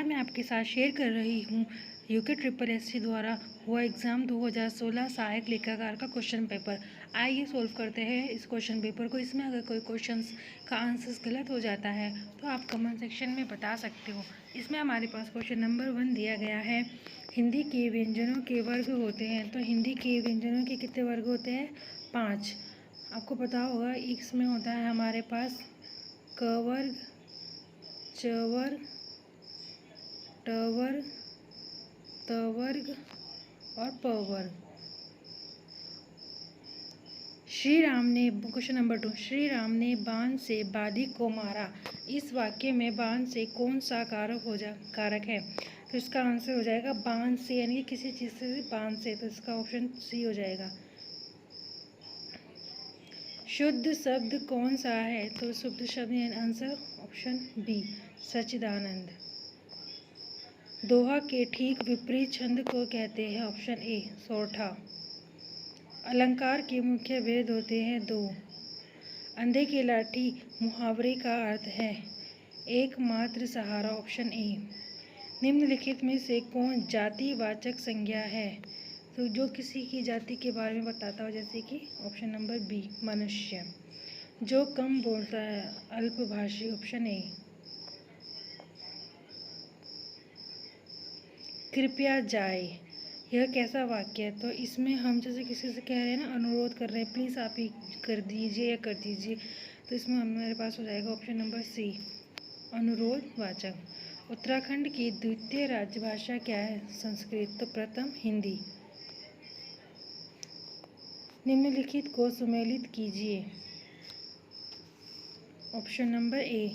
आज मैं आपके साथ शेयर कर रही हूँ यूके ट्रिपल एससी द्वारा हुआ एग्ज़ाम 2016 सहायक लेखाकार का क्वेश्चन पेपर। आइए सोल्व करते हैं इस क्वेश्चन पेपर को। इसमें अगर कोई क्वेश्चंस का आंसर्स गलत हो जाता है तो आप कमेंट सेक्शन में बता सकते हो। इसमें हमारे पास क्वेश्चन नंबर 1 दिया गया है, हिंदी के व्यंजनों के वर्ग होते हैं। तो हिंदी के व्यंजनों के कितने वर्ग होते हैं? 5। आपको पता होगा इसमें होता है हमारे पास क वर्ग, च वर्ग, ट वर्ग, त वर्ग और प वर्ग। श्री राम ने, क्वेश्चन नंबर 2, श्री राम ने बाण से बाधी को मारा। इस वाक्य में बाण से कौन सा कारक है? तो इसका आंसर हो जाएगा बाण से, यानी कि किसी चीज़ से बाण से। तो इसका ऑप्शन सी हो जाएगा। शुद्ध शब्द कौन सा है? तो शुद्ध शब्द यानी आंसर ऑप्शन बी, सच्चिदानंद। दोहा के ठीक विपरीत छंद को कहते हैं? ऑप्शन ए, सोरठा। अलंकार के मुख्य भेद होते हैं 2। अंधे की लाठी मुहावरे का अर्थ है एकमात्र सहारा। Option A. निम्नलिखित में से कौन जातिवाचक संज्ञा है? तो जो किसी की जाति के बारे में बताता हो, जैसे कि ऑप्शन नंबर बी, मनुष्य। जो कम बोलता है, अल्पभाषी। Option A. कृपया जाए, यह कैसा वाक्य है? तो इसमें हम जैसे किसी से कह रहे हैं ना, अनुरोध कर रहे हैं, प्लीज़ आप ही कर दीजिए या कर दीजिए। तो इसमें हमारे पास हो जाएगा ऑप्शन नंबर सी, अनुरोधवाचक। उत्तराखंड की द्वितीय राजभाषा क्या है? संस्कृत। तो प्रथम हिंदी। निम्नलिखित को सुमेलित कीजिए। ऑप्शन नंबर ए,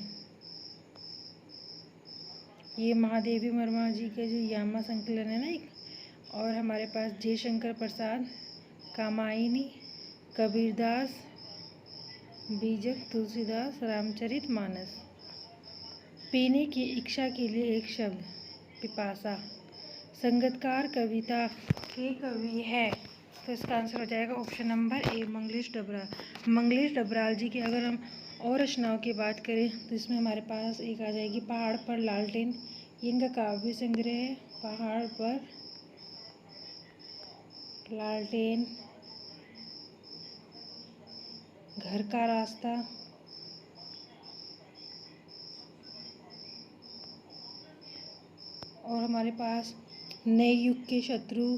ये महादेवी वर्मा जी का जो यामा संकलन है ना एक, और हमारे पास जयशंकर प्रसाद, कामायनी, कबीरदास, बीजक, तुलसीदास, रामचरित मानस। पीने की इच्छा के लिए एक शब्द, पिपासा। संगीतकार कविता के कवि है? तो इसका आंसर हो जाएगा option number A, Mangalesh Dabral. Mangalesh Dabral ji की अगर हम और रचनाओं की बात करें तो इसमें हमारे पास एक आ जाएगी पहाड़ पर लालटेन। इनका काव्य संग्रह है पहाड़ पर लालटेन, घर का रास्ता, और हमारे पास नए युग के शत्रु,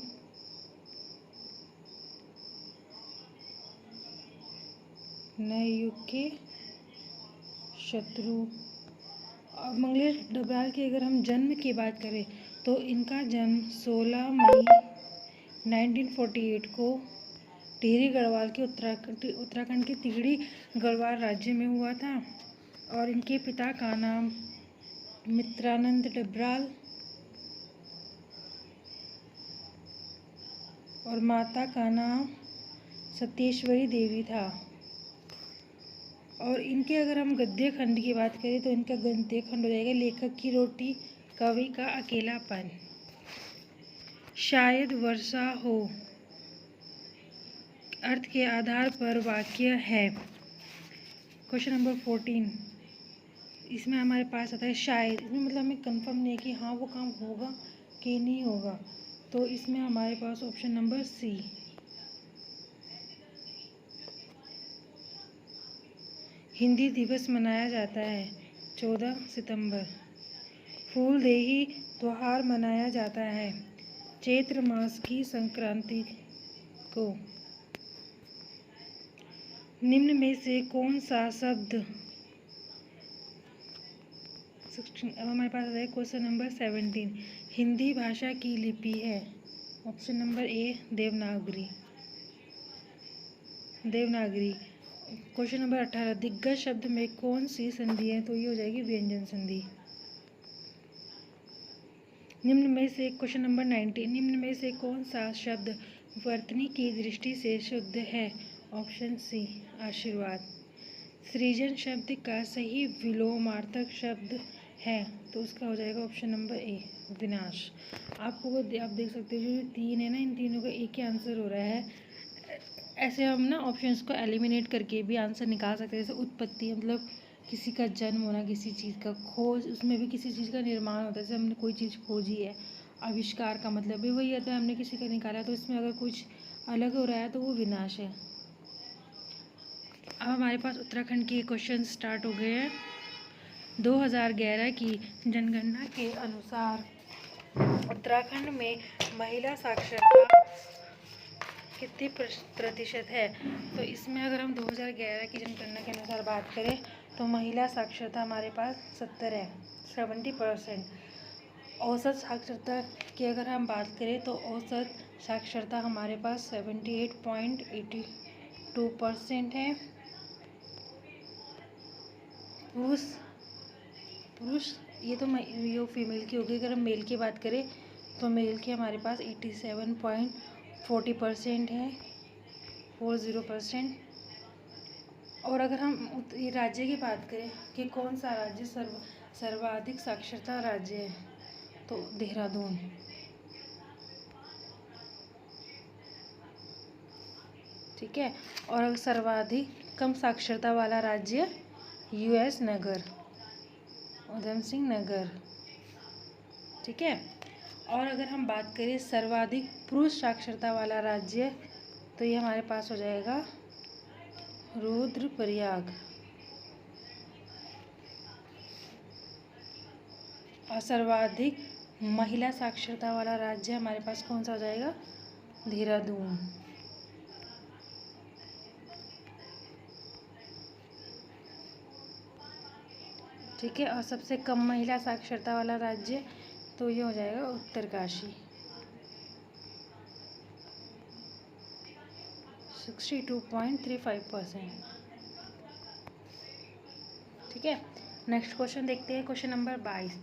नए युग के शत्रु। और मंगलेश डबराल की अगर हम जन्म की बात करें तो इनका जन्म 16 मई 1948 को टिहरी गढ़वाल के उत्तराखंड के टिहरी गढ़वाल राज्य में हुआ था। और इनके पिता का नाम मित्रानंद डबराल और माता का नाम सत्येश्वरी देवी था। और इनके अगर हम गद्य खंड की बात करें तो इनका गद्य खंड हो जाएगा लेखक की रोटी, कवि का अकेलापन, शायद वर्षा हो। अर्थ के आधार पर वाक्य है। क्वेश्चन नंबर 14, इसमें हमारे पास आता है शायद। इसमें मतलब हमें कंफर्म नहीं है कि हाँ वो काम होगा कि नहीं होगा। तो इसमें हमारे पास ऑप्शन नंबर सी, हिंदी दिवस मनाया जाता है 14 सितंबर। फूलदेही त्योहार मनाया जाता है चैत्र मास की संक्रांति को। निम्न में से कौन सा शब्द, अब हमारे पास आता है क्वेश्चन नंबर 17, हिंदी भाषा की लिपि है? ऑप्शन नंबर ए, देवनागरी। देवनागरी। क्वेश्चन नंबर 18, दिग्गज शब्द में कौन सी संधि है? तो ये हो जाएगी व्यंजन संधि। निम्न में से क्वेश्चन नंबर 19, निम्न में से कौन सा शब्द वर्तनी की दृष्टि से शुद्ध है? ऑप्शन सी, आशीर्वाद। सृजन शब्द का सही विलोमार्थक शब्द है? तो उसका हो जाएगा ऑप्शन नंबर ए, विनाश। आप देख सकते हो जो 3 है ना, इन तीनों का एक ही आंसर हो रहा है। ऐसे हम ना ऑप्शंस को एलिमिनेट करके भी आंसर निकाल सकते हैं। जैसे उत्पत्ति, मतलब किसी का जन्म होना, किसी चीज़ का खोज, उसमें भी किसी चीज़ का निर्माण होता है। जैसे हमने कोई चीज़ खोजी है, आविष्कार का मतलब भी वही आता है, हमने किसी का निकाला, तो इसमें अगर कुछ अलग हो रहा है तो वो विनाश है। अब हमारे पास उत्तराखंड के क्वेश्चन स्टार्ट हो गए हैं। 2011 की जनगणना के अनुसार उत्तराखंड में महिला साक्षरता कितनी प्रतिशत है? तो इसमें अगर हम 2011 की जनगणना के अनुसार बात करें तो महिला साक्षरता हमारे पास 70 है, 70%। औसत साक्षरता की अगर हम बात करें तो औसत साक्षरता हमारे पास 78.82% है। पुरुष ये तो ये फीमेल की होगी। अगर हम मेल की बात करें तो मेल की हमारे पास 87.40% है, 40%। और अगर हम ये राज्य की बात करें कि कौन सा राज्य सर्वाधिक साक्षरता राज्य है, तो देहरादून। ठीक है। और अगर सर्वाधिक कम साक्षरता वाला राज्य यूएस नगर, उधम सिंह नगर। ठीक है। और अगर हम बात करें सर्वाधिक पुरुष साक्षरता वाला राज्य, तो ये हमारे पास हो जाएगा रुद्रप्रयाग। और सर्वाधिक महिला साक्षरता वाला राज्य हमारे पास कौन सा हो जाएगा? देहरादून। ठीक है। और सबसे कम महिला साक्षरता वाला राज्य तो ये हो जाएगा उत्तरकाशी, 62.35%। ठीक है। नेक्स्ट क्वेश्चन देखते हैं, क्वेश्चन नंबर 22।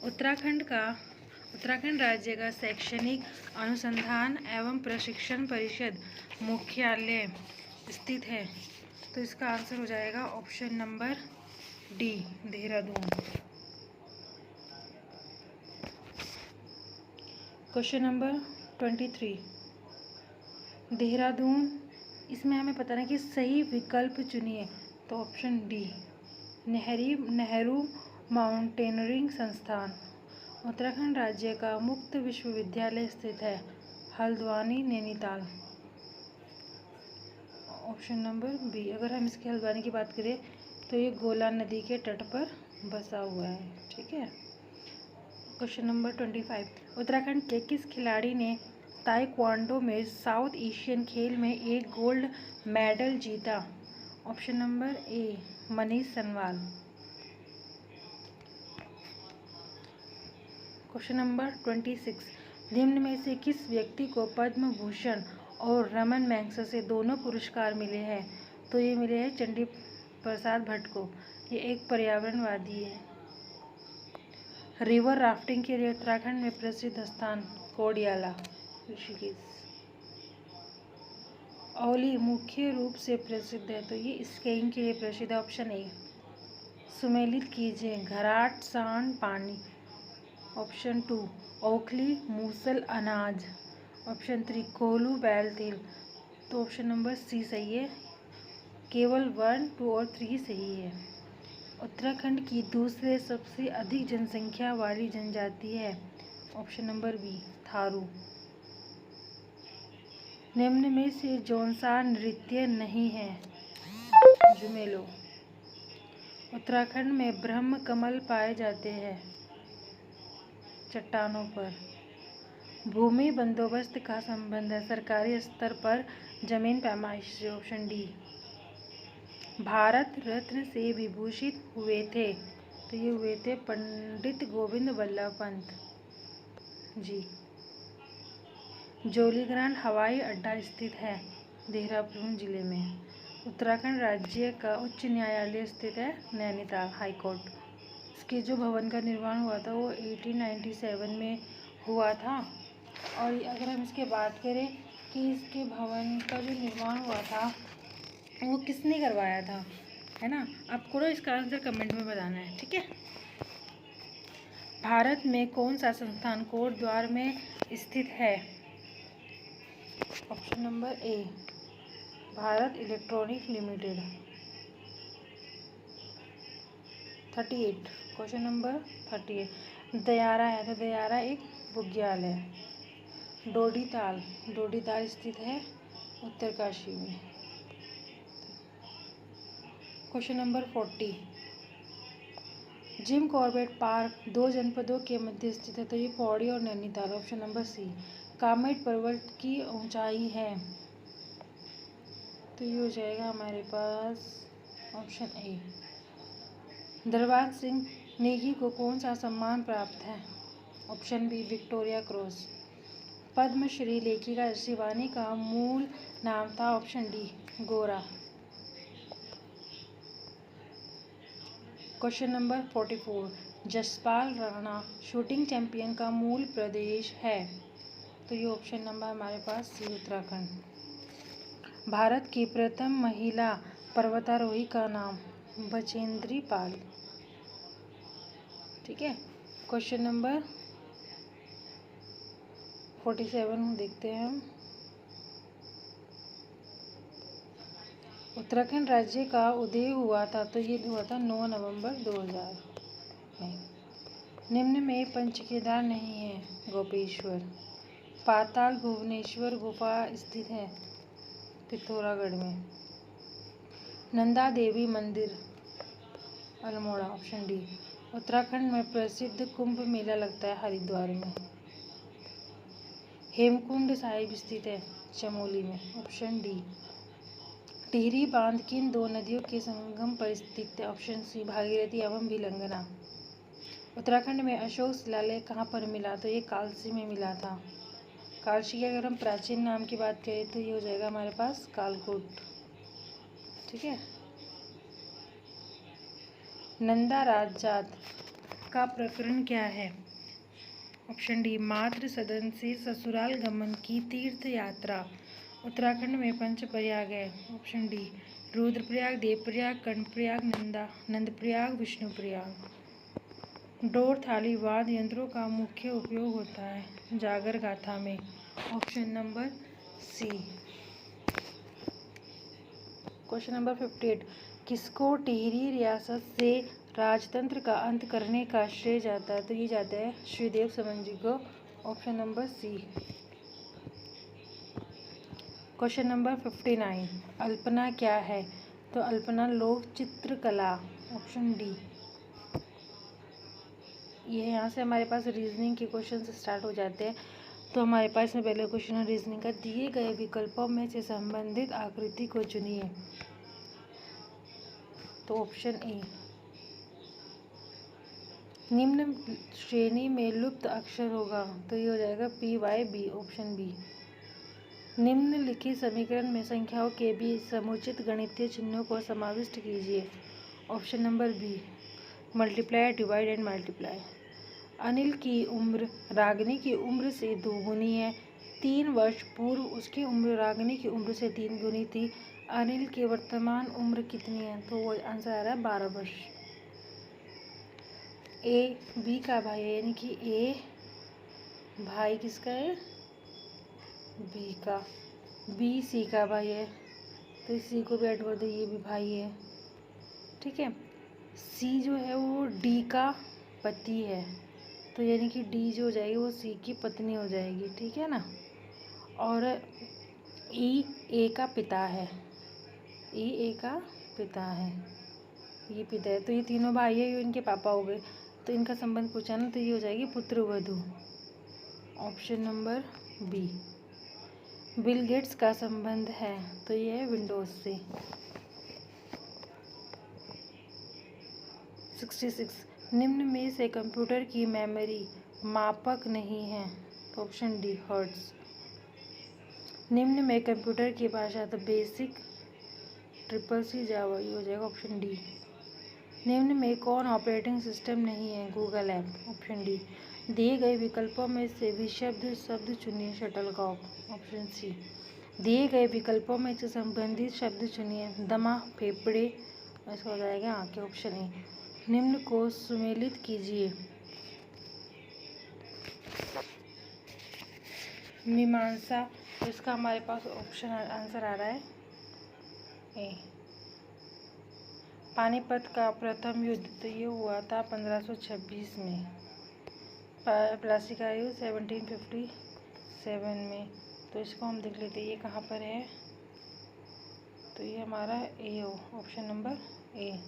उत्तराखंड राज्य का शैक्षणिक अनुसंधान एवं प्रशिक्षण परिषद मुख्यालय स्थित है? तो इसका आंसर हो जाएगा option number D, Dehradun. Question number 23, Dehradun. इसमें हमें पता है कि सही विकल्प चुनिए, तो ऑप्शन डी, नेहरू माउंटेनरिंग संस्थान उत्तराखंड राज्य का मुक्त विश्वविद्यालय स्थित है, Haldwani, Nainital. Option number B. अगर हम इसके हल्द्वानी की बात करें तो ये गोला नदी के तट पर बसा हुआ है। ठीक है। क्वेश्चन नंबर 25, उत्तराखंड के किस खिलाड़ी ने ताइक्वांडो में साउथ एशियन खेल में एक गोल्ड मेडल जीता? ऑप्शन नंबर ए, मनीष सनवाल। क्वेश्चन नंबर 26, निम्न में से किस व्यक्ति को पद्म भूषण और रमन मैग्सेसे दोनों पुरस्कार मिले हैं? तो ये मिले हैं चंडी प्रसाद भट्ट को। ये एक पर्यावरणवादी है। रिवर राफ्टिंग के लिए उत्तराखंड में प्रसिद्ध स्थान कोडियाला, ऋषिकेश। औली मुख्य रूप से प्रसिद्ध है, तो ये स्कीइंग के लिए प्रसिद्ध है, ऑप्शन ए। सुमेलित कीजिए, घराट, सांड, पानी। ऑप्शन 2, ओखली, मूसल, अनाज। ऑप्शन 3, कोहलू, बैल तेल। तो ऑप्शन नंबर सी सही है। केवल 1, 2 और 3 सही है। उत्तराखंड की दूसरे सबसे अधिक जनसंख्या वाली जनजाति है? Option number B, Tharu. निम्न में से जौनसा नृत्य नहीं है? झुमेलो। उत्तराखंड में ब्रह्म कमल पाए जाते हैं चट्टानों पर। भूमि बंदोबस्त का संबंध है सरकारी स्तर पर जमीन पैमाइश से, ऑप्शन डी। भारत रत्न से विभूषित हुए थे? तो ये हुए थे पंडित गोविंद बल्लभ पंत जी। जोलीग्रांट हवाई अड्डा स्थित है देहरादून जिले में। उत्तराखंड राज्य का उच्च न्यायालय स्थित है नैनीताल, हाई कोर्ट। इसके जो भवन का निर्माण हुआ था वो 1897 में हुआ था। और अगर हम इसके बात करें कि इसके भवन का जो निर्माण हुआ था वो किसने करवाया था, है ना? आपको ना इसका आंसर कमेंट में बताना है। ठीक है। भारत में कौन सा संस्थान कोटद्वार में स्थित है? ऑप्शन नंबर ए, Bharat electronic limited. 38। Question number 38। Dayara है तो दयारा एक बुग्याल है। डोडीताल स्थित है उत्तरकाशी में। Question number 40। Jim Corbett park दो जनपदों के मध्य स्थित है तो ये पौड़ी और Nainital. Option number C. Kamet पर्वत की ऊंचाई है तो ये हो जाएगा हमारे पास ऑप्शन ए। दरबार सिंह नेगी को कौन सा सम्मान प्राप्त है? Option B Victoria Cross. Padma Shri लेखिका शिवानी का मूल नाम था? Option D Gaura. Question number 44। Jaspal Rana shooting champion का मूल प्रदेश है तो ये ऑप्शन नंबर हमारे पास सी उत्तराखंड। भारत की प्रथम महिला पर्वतारोही का नाम? बचेंद्री पाल। ठीक है। क्वेश्चन नंबर 47 देखते हैं हम। उत्तराखंड राज्य का उदय हुआ था तो ये हुआ था 9 नवंबर 2000 में। निम्न में पंच केदार नहीं है। गोपेश्वर। पाताल भुवनेश्वर गुफा स्थित है पिथौरागढ़ में। नंदा देवी मंदिर अल्मोड़ा। Option D. उत्तराखंड में प्रसिद्ध कुंभ मेला लगता है हरिद्वार में। हेमकुंड साहिब स्थित है चमोली में। Option D. टिहरी बांध किन दो नदियों के संगम पर स्थित है? ऑप्शन सी भागीरथी एवं भिलंगना। उत्तराखंड में अशोक शिलालेख कहाँ पर मिला तो ये कालसी में मिला था। कालसी के अगर हम प्राचीन नाम की बात करें तो ये हो जाएगा हमारे पास कालकोट। ठीक है। नंदा राजजात का प्रकरण क्या है? ऑप्शन डी मातृ सदन से ससुराल गमन की तीर्थ यात्रा। उत्तराखंड में पंच प्रयाग है। Option D Rudraprayag, Devprayag, Karnaprayag, Nandprayag, Vishnuprayag. Door थाली वाद्य यंत्रों का मुख्य उपयोग होता है जागर गाथा में। Option number C. Question number 58। किसको टिहरी रियासत से राजतंत्र का अंत करने का श्रेय जाता है तो ये जाता है श्रीदेव समन जी को। Option number C. Question number 59। Alpana क्या है तो अल्पना लोक चित्रकला। Option D. ये यहाँ से हमारे पास रीजनिंग के क्वेश्चन स्टार्ट हो जाते हैं तो हमारे पास में पहले क्वेश्चन है रीजनिंग का। दिए गए विकल्पों में से संबंधित आकृति को चुनिए तो ऑप्शन ए। निम्न श्रेणी में लुप्त अक्षर होगा तो ये हो जाएगा PYB। Option B. निम्नलिखित समीकरण में संख्याओं के बीच समुचित गणितीय चिन्हों को समाविष्ट कीजिए। Option number B multiply, divide and multiply. Anil की उम्र रागिनी की उम्र से दोगुनी है। 3 वर्ष पूर्व उसकी उम्र रागिनी की उम्र से 3 गुनी थी। अनिल की वर्तमान उम्र कितनी है तो वो आंसर आ रहा है 12 वर्ष। ए बी का भाई है यानी कि ए भाई किसका है? बी का। बी सी का भाई है तो सी को भी ऐड कर दो, ये भी भाई है। ठीक है। सी जो है वो डी का पति है तो यानी कि डी जो हो जाएगी वो सी की पत्नी हो जाएगी। ठीक है ना। और ई ए का पिता है। ई ए का पिता है, ये पिता है तो ये तीनों भाई है, ये इनके पापा हो गए तो इनका संबंध पूछा ना तो ये हो जाएगी पुत्र वधू। Option number B. Bill Gates का संबंध है तो ये है विंडोज से। 66। निम्न में से कंप्यूटर की मेमोरी मापक नहीं है तो ऑप्शन डी हर्ट्ज। निम्न में कंप्यूटर की भाषा तो बेसिक CCC जावा, ये हो जाएगा ऑप्शन डी। निम्न में कौन ऑपरेटिंग सिस्टम नहीं है? Google app. Option D. दिए गए विकल्पों में से विशब्द शब्द चुनिए। शटलकॉक। Option C. दिए गए विकल्पों में से संबंधित शब्द चुनिए। दमा, फेफड़े, ऐसा हो जाएगा आँखें। Option A. निम्न को सुमेलित कीजिए। मीमांसा, इसका हमारे पास ऑप्शन आंसर आ रहा है ए। पानीपत का प्रथम युद्ध तो ये हुआ था 1526 में। प्लासी का आयु 1757 में। तो इसको हम देख लेते हैं ये कहाँ पर है। तो ये हमारा ए हो, ऑप्शन नंबर ए।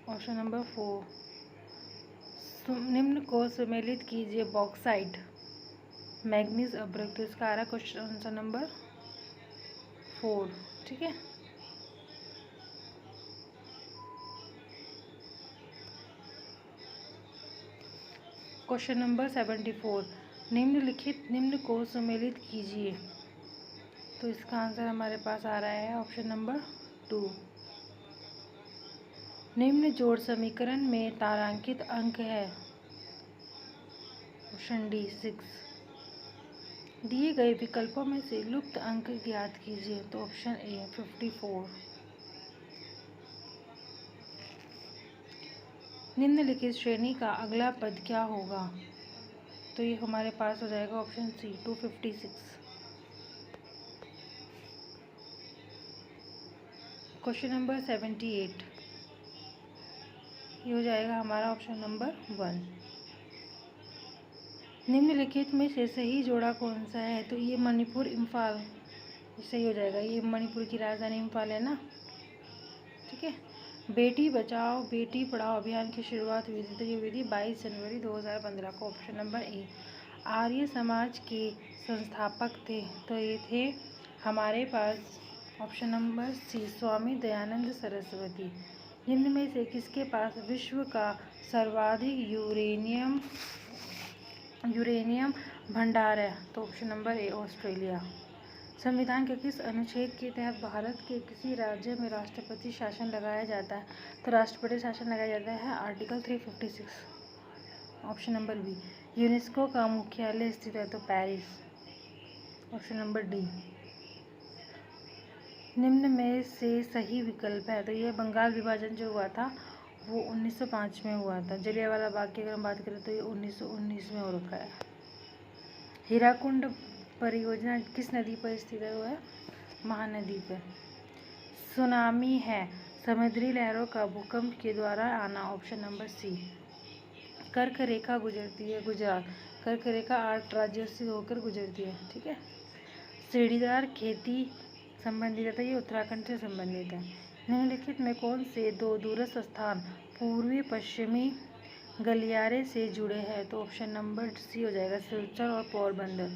ऑप्शन नंबर 4, निम्न को सम्मिलित कीजिए बॉक्साइट मैग्नीज अभ्रक। तो इसका आ रहा है क्वेश्चन आंसर नंबर 4। ठीक है। क्वेश्चन नंबर 74, निम्न को सम्मिलित कीजिए। तो इसका आंसर हमारे पास आ रहा है ऑप्शन नंबर 2। निम्न जोड़ समीकरण में तारांकित अंक है, ऑप्शन डी 6। दिए गए विकल्पों में से लुप्त अंक ज्ञात कीजिए। तो ऑप्शन ए 54। निम्नलिखित श्रेणी का अगला पद क्या होगा। तो ये हमारे पास हो जाएगा ऑप्शन सी 256। क्वेश्चन नंबर 78, ये हो जाएगा हमारा ऑप्शन नंबर 1। निम्नलिखित में से सही जोड़ा कौन सा है। तो ये मणिपुर इम्फाल सही हो जाएगा। ये मणिपुर की राजधानी इम्फाल है ना। ठीक है। बेटी बचाओ बेटी पढ़ाओ अभियान की शुरुआत हुई थी। तो ये हुई थी 22 जनवरी 2015 को, ऑप्शन नंबर ए। आर्य समाज के संस्थापक थे। तो ये थे हमारे पास ऑप्शन नंबर सी स्वामी दयानंद सरस्वती। निम्न में से किसके पास विश्व का सर्वाधिक यूरेनियम भंडार है। तो ऑप्शन नंबर ए ऑस्ट्रेलिया। संविधान के किस अनुच्छेद के तहत भारत के किसी राज्य में राष्ट्रपति शासन लगाया जाता है। तो राष्ट्रपति शासन लगाया जाता है article 356, option number B. UNESCO का मुख्यालय स्थित है तो पेरिस, ऑप्शन नंबर डी। निम्न में से सही विकल्प है। तो ये बंगाल विभाजन जो हुआ था वो 1905 में हुआ था। जलियांवाला बाग की अगर हम बात करें तो ये 1919 में हो रखा है। हीराकुंड परियोजना किस नदी पर स्थित है। वो है महानदी पर। सुनामी है समुद्री लहरों का भूकंप के द्वारा आना, ऑप्शन नंबर सी। कर्क रेखा गुजरती है गुजरात। कर्क रेखा 8 राज्यों से होकर गुजरती है। ठीक है। सीढ़ीदार खेती संबंधित है। तो ये उत्तराखंड से संबंधित है। निम्नलिखित में कौन से दो दूरस्थ स्थान पूर्वी पश्चिमी गलियारे से जुड़े हैं। तो ऑप्शन नंबर सी हो जाएगा सिलचर और पोरबंदर।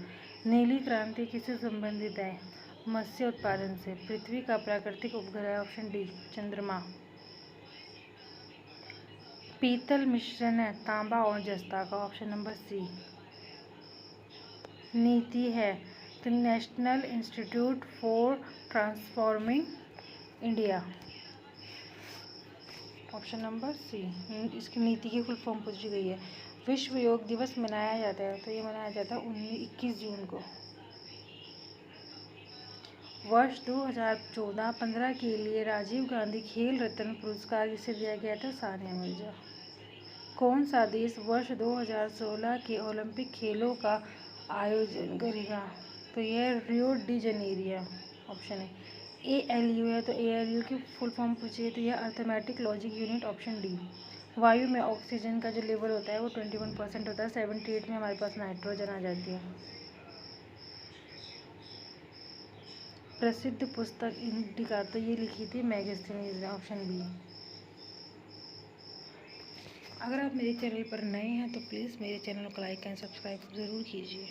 नीली क्रांति किससे संबंधित है। मत्स्य उत्पादन से। पृथ्वी का प्राकृतिक उपग्रह, ऑप्शन डी चंद्रमा। पीतल मिश्रण है तांबा और जस्ता का, ऑप्शन नंबर सी। नीति है तो national institute for transforming India, option number C. इसकी नीति की फुल फॉर्म पूछी गई है। विश्व योग दिवस मनाया जाता है। तो ये मनाया जाता है 21 जून को। वर्ष 2014-15 के लिए राजीव गांधी खेल रत्न पुरस्कार किसे दिया गया था। सानिया मिर्जा। कौन सा देश वर्ष 2016 के ओलंपिक खेलों का आयोजन करेगा। तो यह रियो डी जनेरियो, ऑप्शन है। ALU है तो ALU की फुल फॉर्म पूछिए तो यह arithmetic logic unit, option D. वायु में ऑक्सीजन का जो लेवल होता है वो 21% होता है। 78 में हमारे पास नाइट्रोजन आ जाती है। प्रसिद्ध पुस्तक इंडिका तो ये लिखी थी मैगस्थनीज ने, ऑप्शन बी। अगर आप मेरे चैनल पर नए हैं तो प्लीज़ मेरे चैनल को लाइक एंड सब्सक्राइब ज़रूर कीजिए।